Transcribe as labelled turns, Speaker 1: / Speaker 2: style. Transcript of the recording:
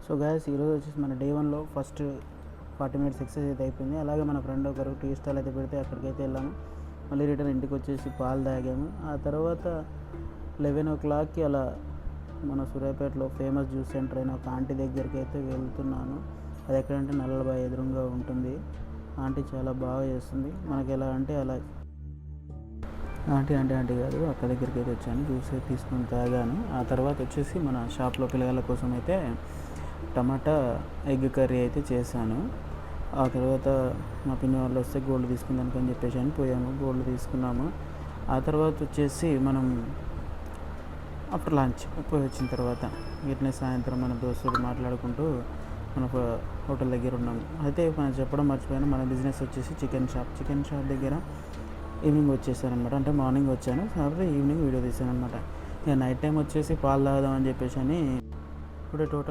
Speaker 1: So guys ఈరోజు వచ్చేసి మన డే 1లో ఫస్ట్ 40 మినిట్స్ ఎక్సర్సైజ్ అయితే అయిపోయింది. అలాగే మన ఫ్రెండ్ ఒకరు టీ స్టాల్ అయితే పెడితే అక్కడికైతే వెళ్ళాము. మళ్ళీ రిటర్న్ ఇంటికి వచ్చేసి పాలు తాగాము. ఆ తర్వాత 11 o'clockకి అలా మన సూర్యాపేటలో ఫేమస్ జ్యూస్ సెంటర్ అయిన ఒక ఆంటీ దగ్గరికి అయితే వెళ్తున్నాను. అది ఎక్కడంటే నల్లబాయ్ ఎదురుగా ఉంటుంది. ఆంటీ చాలా బాగా చేస్తుంది. మనకి ఎలా అంటే అలా ఆంటీ కాదు, అక్క దగ్గరికి అయితే వచ్చాను. జ్యూస్ అయితే తీసుకొని తాగాను. ఆ తర్వాత వచ్చేసి మన షాప్లో పిల్లల కోసం అయితే టమాటా ఎగ్ కర్రీ అయితే చేశాను. ఆ తర్వాత మా పిన్ని వాళ్ళు వస్తే గోల్డ్ తీసుకుందానికి అని చెప్పేసి అని పోయాము, గోల్డ్ తీసుకున్నాము. ఆ తర్వాత వచ్చేసి మనం ఆఫ్టర్ లంచ్ పోయి వచ్చిన తర్వాత వీటిని సాయంత్రం మన దోస్తులు మాట్లాడుకుంటూ మన హోటల్ దగ్గర ఉన్నాము. అయితే మనం చెప్పడం మర్చిపోయాను, మన బిజినెస్ వచ్చేసి చికెన్ షాప్ దగ్గర ఈవినింగ్ వచ్చేసాను అనమాట. అంటే మార్నింగ్ వచ్చాను, కాబట్టి ఈవినింగ్ వీడియో తీసాను అనమాట. ఇక నైట్ టైం వచ్చేసి పాలు తాగుదామని చెప్పేసి అని ఇప్పుడే టోటల్